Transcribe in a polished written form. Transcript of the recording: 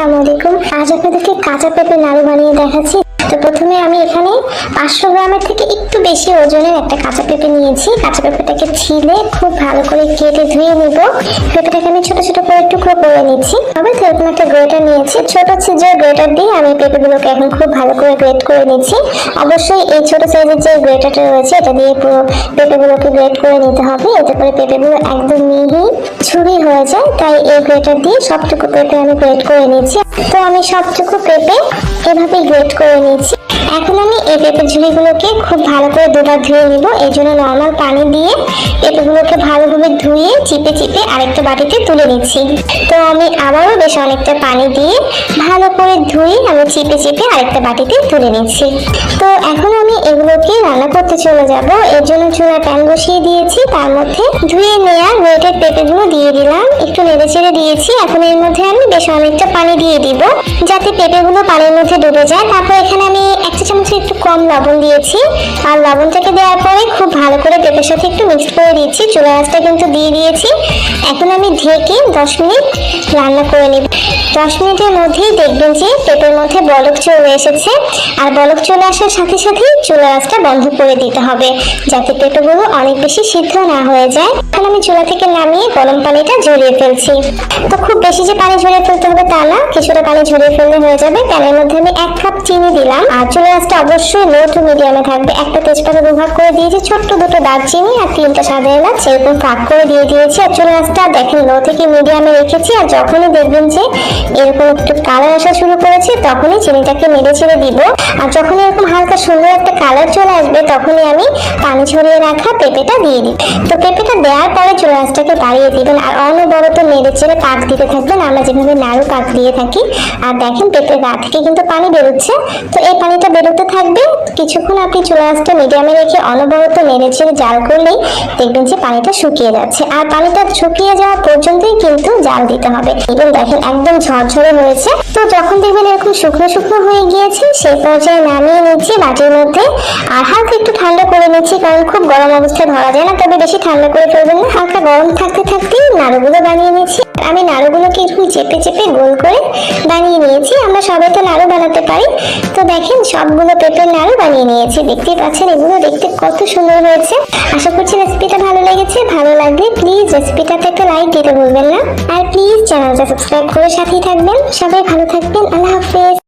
আসসালামু আলাইকুম। আজ আপনাদেরকে কাঁচা পেঁপে নাড়ু বানিয়ে দেখাচ্ছি। তো প্রথমে আমি এখানে 500 গ্রামের থেকে একটু বেশি ওজনের একটা কাঁচা পেঁপে নিয়েছি। কাঁচা পেঁপেটাকে ছিলে খুব ভালো করে কেটে ধুয়ে নিব। পেঁপেটাকে আমি ছোট ছোট করে টুকরো করে নিচ্ছি। তবে তো এরকম একটা গ্রেটার নিয়েছি, ছোট সিজার গ্রেটার দিয়ে আমি পেঁপেগুলোকে এখন খুব ভালো করে গ্রেট করে নিচ্ছি। অবশ্যই এই ছোট সাইজের যে গ্রেটারটা রয়েছে এটা দিয়ে পুরো পেঁপেগুলোকে গ্রেট করে নিতে হবে, এতে করে পেঁপেগুলো একদম মিহি ঝুরি হয়ে যায়। তাই এই গ্রেটার দিয়ে সবটুকু পেঁপে আমি গ্রেট করে নিচ্ছি। তো আমি সবটুকু পেঁপে এভাবে গ্রেট করে নিচ্ছি। এখন আমি এই পেঁপের ঝুড়িগুলোকে খুব ভালো করে দুবার ধুয়ে নিব। এই জন্য নর্মাল পানি দিয়ে পেঁপেগুলোকে ভালোভাবে ধুয়ে চিপে চিপে আরেকটা বাটিতে তুলে নিচ্ছি। তো আমি আবারও বেশ অনেকটা পানি দিয়ে ভালো করে ধুয়ে আমি চিপে চিপে আরেকটা বাটিতে তুলে নিচ্ছি। তো এখন আমি এগুলোকে রান্না করতে চলে যাব। এর জন্য চুলায় প্যান বসিয়ে দিয়েছি, তার মধ্যে ধুয়ে নেওয়া গ্রেটেড পেঁপেগুলো দিয়ে দিলাম, একটু নেড়ে চেড়ে দিয়েছি। এখন এর মধ্যে আমি বেশ অনেকটা পানি দিয়ে দিব যাতে পেঁপেগুলো পানির মধ্যে ডুবে যায়। তারপর এখানে আমি একটা চামচে একটু কম লবণ দিয়েছি, আর লবণটাকে দেওয়ার পরে খুব ভালো করে পেঁপের সাথে একটু মিক্স করে দিচ্ছি। চুলা আঁচটা কিন্তু দিয়ে দিয়েছি। এখন আমি ঢেকে 10 মিনিট রান্না করে নিব। 10 মিনিটের মধ্যেই দেখবেন যে পেঁপের মধ্যে বলক চলে এসেছে, আর বলক চলে আসার সাথে সাথে চুলা আঁচটা বন্ধ করে দিতে হবে যাতে পেঁপেগুলো অনেক বেশি সিদ্ধ না হয়ে যায়। এখন আমি চুলা থেকে নামিয়ে গরম পানিটা ঝরিয়ে ফেলছি। তো খুব বেশি যে পানি ঝরিয়ে ফেলতে হবে তা না, কিছুটা পানি ঝরিয়ে ফেললে হয়ে যাবে। প্যানের মধ্যে আমি 1 কাপ চিনি দিলাম, আর চুলা আঁচটা অবশ্যই লো টু মিডিয়ামে থাকবে। একটা তেজপাতা দুভাগ করে দিয়েছি, ছোট্ট দুটো দারচিনি আর 3টা সাদা এলাচ এরকম ফাঁক করে দিয়ে দিয়েছি। আর চুলা আঁচটা দেখেন লো থেকে মিডিয়ামে রেখেছি। আর যখনই দেখবেন যে এরকম একটু কালার আসা শুরু করেছে তখনই চিনিটাকে নেড়ে ছেড়ে দিব। আর যখন এরকম হালকা সুন্দর একটা কালার চলে আসবে তখনই আমি পানি ঝরিয়ে রাখা পেঁপেটা দিয়ে দিই। তো পেঁপেটা দেওয়ার পরে চুলা আঁচটাকে বাড়িয়ে দিবেন আর অনবরত নেড়ে চেড়ে পাক দিতে থাকবেন, আমরা যেভাবে নাড়ু পাক দিয়ে থাকি। আর দেখেন পেঁপের গা থেকে কিন্তু পানি বেরোচ্ছে, তো এই পানিটা বেরোতে থাকবে। কিছুক্ষণ আপনি চুলা আঁচটা মিডিয়ামে রেখে অনবরত নেড়ে চেড়ে জাল করলেই দেখবেন যে পানিটা শুকিয়ে যাচ্ছে। আর পানিটা শুকিয়ে যাওয়া পর্যন্তই কিন্তু জাল দিতে হবে। এবং দেখেন একদম ঝরঝরে হয়েছে। তো যখন দেখবেন এরকম শুকনো শুকনো হয়ে গিয়েছে সেই পর্যায়ে নামিয়ে নিচ্ছি বাটির মধ্যে। আর হালকা একটু ঠান্ডা করে নিচ্ছি, কারণ খুব গরম অবস্থায় ধরা যায় না, তবে বেশি ঠান্ডা করে ফেলবেন না। হালকা গরম থাকতে থাকতেই নাড়ুগুলো বানিয়ে নিচ্ছি। আমি নাড়ুগুলোকে একটু চেপে চেপে গোল করে বানিয়ে নিয়েছি। আমরা সবাই তো নাড়ু বানাতে পারি। তো দেখেন সবগুলো পেঁপের নাড়ু বানিয়ে নিয়েছি। দেখতেই পাচ্ছেন এগুলো দেখতে কত সুন্দর হয়েছে। আশা করছি রেসিপিটা ভালো লেগেছে। ভালো লাগলে প্লিজ রেসিপিটাতে একটা লাইক দিতে ভুলবেন না, আর প্লিজ চ্যানেলটা সাবস্ক্রাইব করে সাথেই থাকবেন। সবাই ভালো থাকবেন। আল্লাহ হাফেজ।